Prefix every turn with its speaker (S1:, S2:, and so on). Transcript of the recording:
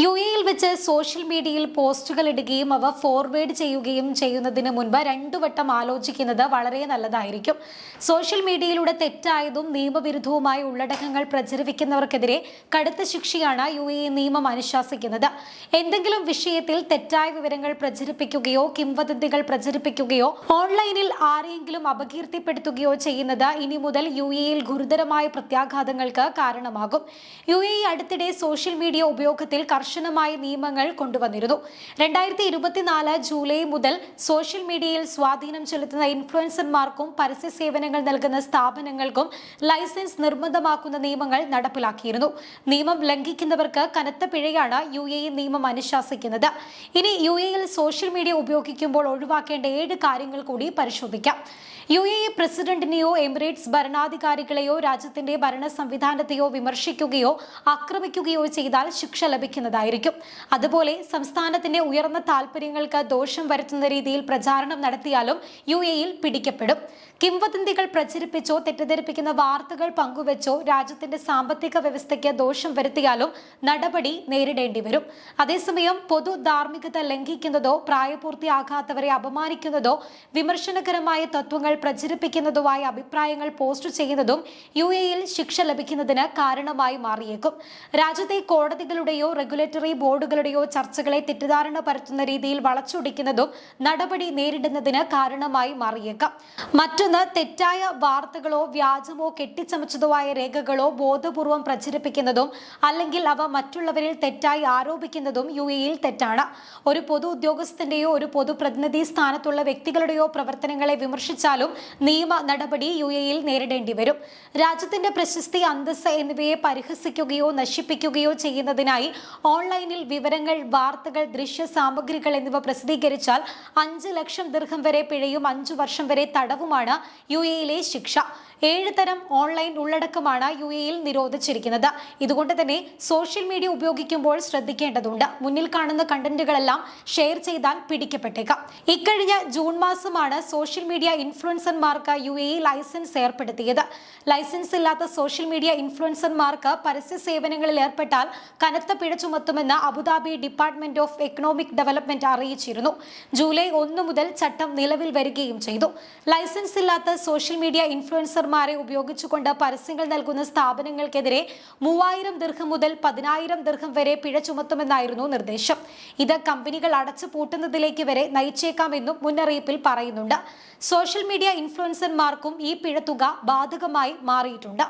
S1: യുഎഇയിൽ വെച്ച് സോഷ്യൽ മീഡിയയിൽ പോസ്റ്റുകൾ ഇടുകയും അവ ഫോർവേഡ് ചെയ്യുകയും ചെയ്യുന്നതിന് മുൻപ് രണ്ടു വട്ടം ആലോചിക്കുന്നത് വളരെ നല്ലതായിരിക്കും. സോഷ്യൽ മീഡിയയിലൂടെ തെറ്റായതും നിയമവിരുദ്ധവുമായ ഉള്ളടക്കങ്ങൾ പ്രചരിപ്പിക്കുന്നവർക്കെതിരെ കടുത്ത ശിക്ഷയാണ് യുഎഇ നിയമം അനുശാസിക്കുന്നത്. എന്തെങ്കിലും വിഷയത്തിൽ തെറ്റായ വിവരങ്ങൾ പ്രചരിപ്പിക്കുകയോ കിംവദന്തികൾ പ്രചരിപ്പിക്കുകയോ ഓൺലൈനിൽ ആരെയെങ്കിലും അപകീർത്തിപ്പെടുത്തുകയോ ചെയ്യുന്നത് ഇനി മുതൽ യുഎഇയിൽ ഗുരുതരമായ പ്രത്യാഘാതങ്ങൾക്ക് കാരണമാകും. യുഎഇ അടുത്തിടെ സോഷ്യൽ മീഡിയ ഉപയോഗത്തിൽ കർശനമായ നിയമങ്ങൾ കൊണ്ടുവന്നിരുന്നു. 2024 ജൂലൈ മുതൽ സോഷ്യൽ മീഡിയയിൽ സ്വാധീനം ചെലുത്തുന്ന ഇൻഫ്ലുവൻസർമാർക്കും പരസ്യ സേവനങ്ങൾ നൽകുന്ന സ്ഥാപനങ്ങൾക്കും ലൈസൻസ് നിർബന്ധമാക്കുന്ന നിയമങ്ങൾ നടപ്പിലാക്കിയിരുന്നു. നിയമം ലംഘിക്കുന്നവർക്ക് കനത്ത പിഴയാണ് യുഎഇ നിയമം അനുശാസിക്കുന്നത്. ഇനി യുഎഇയിൽ സോഷ്യൽ മീഡിയ ഉപയോഗിക്കുമ്പോൾ ഒഴിവാക്കേണ്ട 7 കാര്യങ്ങൾ കൂടി പരിശോധിക്കാം. യുഎഇ പ്രസിഡന്റിനെയോ എമിറേറ്റ്സ് ഭരണാധികാരികളെയോ രാജ്യത്തിന്റെ ഭരണ സംവിധാനത്തെയോ വിമർശിക്കുകയോ ആക്രമിക്കുകയോ ചെയ്താൽ ശിക്ഷ ലഭിക്കുന്നതായിരിക്കും. അതുപോലെ സംസ്ഥാനത്തിന്റെ ഉയർന്ന താൽപര്യങ്ങൾക്ക് ദോഷം വരുത്തുന്ന രീതിയിൽ പ്രചാരണം നടത്തിയാലും യുഎഇയിൽ പിടിക്കപ്പെടും. കിംവദന്തികൾ പ്രചരിപ്പിച്ചോ തെറ്റിദ്ധരിപ്പിക്കുന്ന വാർത്തകൾ പങ്കുവച്ചോ രാജ്യത്തിന്റെ സാമ്പത്തിക വ്യവസ്ഥയ്ക്ക് ദോഷം വരുത്തിയാലും നടപടി നേരിടേണ്ടി വരും. അതേസമയം പൊതു ധാർമ്മികത ലംഘിക്കുന്നതോ പ്രായപൂർത്തിയാകാത്തവരെ അപമാനിക്കുന്നതോ വിമർശനകരമായ തത്വങ്ങൾ പ്രചരിപ്പിക്കുന്നതുമായ അഭിപ്രായങ്ങൾ പോസ്റ്റ് ചെയ്യുന്നതും യുഎഇയിൽ ശിക്ഷ ലഭിക്കുന്നതിന് കാരണമായി മാറിയേക്കും. രാജ്യത്തെ കോടതികളുടെയോ റെഗുലേറ്ററി ബോർഡുകളുടെയോ ചർച്ചകളെ തെറ്റിദ്ധാരണ പരത്തുന്ന രീതിയിൽ വളച്ചൊടിക്കുന്നതും നടപടി നേരിടുന്നതിന് കാരണമായി മാറിയേക്കാം. മറ്റൊന്ന്, തെറ്റായ വാർത്തകളോ വ്യാജമോ കെട്ടിച്ചമച്ചതോ ആയ രേഖകളോ ബോധപൂർവം പ്രചരിപ്പിക്കുന്നതും അല്ലെങ്കിൽ അവ മറ്റുള്ളവരിൽ തെറ്റായി ആരോപിക്കുന്നതും യുഎഇയിൽ തെറ്റാണ്. ഒരു പൊതു ഉദ്യോഗസ്ഥന്റെയോ ഒരു പൊതുപ്രതിനിധി സ്ഥാനത്തുള്ള വ്യക്തികളുടെയോ പ്രവർത്തനങ്ങളെ വിമർശിച്ചാലും നിയമ നടപടി യുഎഇയിൽ നേരിടേണ്ടി വരും. രാജ്യത്തിന്റെ പ്രശസ്തി, അന്തസ്സ് എന്നിവയെ പരിഹസിക്കുകയോ നശിപ്പിക്കുകയോ ചെയ്യുന്നതിനായി ഓൺലൈനിൽ വിവരങ്ങൾ, വാർത്തകൾ, ദൃശ്യ സാമഗ്രികൾ എന്നിവ പ്രസിദ്ധീകരിച്ചാൽ 5 ലക്ഷം ദിർഹം വരെ പിഴയും 5 വർഷം വരെ തടവുമാണ് യുഎഇയിലെ ശിക്ഷ. 7 തരം ഓൺലൈൻ ഉള്ളടക്കമാണ് യുഎഇയിൽ നിരോധിച്ചിരിക്കുന്നത്. ഇതുകൊണ്ട് തന്നെ സോഷ്യൽ മീഡിയ ഉപയോഗിക്കുമ്പോൾ ശ്രദ്ധിക്കേണ്ടതുണ്ട്. മുന്നിൽ കാണുന്ന കണ്ടന്റുകളെല്ലാം ഷെയർ ചെയ്താൽ പിടിക്കപ്പെട്ടേക്കാം. ഇക്കഴിഞ്ഞ ജൂൺ മാസമാണ് സോഷ്യൽ മീഡിയ ഇൻഫ്ലുവൻസർമാർക്ക് യുഎഇ ലൈസൻസ് ഏർപ്പെടുത്തിയത്. ലൈസൻസ് ഇല്ലാത്ത സോഷ്യൽ മീഡിയ ഇൻഫ്ലുവൻസർമാർക്ക് പരസ്യ സേവനങ്ങളിൽ ഏർപ്പെട്ടാൽ കനത്ത പിഴ ചുമത്തുമെന്ന് Abu Dhabi department of economic development അറിയിച്ചിരുന്നു. ജൂലൈ 1 മുതൽ ചട്ടം നിലവിൽ വരികയും ചെയ്തു. ലൈസൻസ് ഇല്ലാത്ത സോഷ്യൽ മീഡിയ ഇൻഫ്ലുവൻസർമാരെ ഉപയോഗിച്ചുകൊണ്ട് പരസ്യങ്ങൾ നൽകുന്ന സ്ഥാപനങ്ങൾക്കെതിരെ 3000 ദിർഹം മുതൽ 10,000 ദിർഹം വരെ പിഴ ചുമത്തുമെന്നായിരുന്നു നിർദ്ദേശം. ഇത് കമ്പനികൾ അടച്ചു പൂട്ടുന്നതിലേക്ക് വരെ നയിച്ചേക്കാമെന്നും മുന്നറിയിപ്പിൽ പറയുന്നുണ്ട്. സോഷ്യൽ മീഡിയ ഇൻഫ്ലുവൻസർമാർക്കും ഈ പിഴത്തുക ബാധകമായി മാറിയിട്ടുണ്ട്.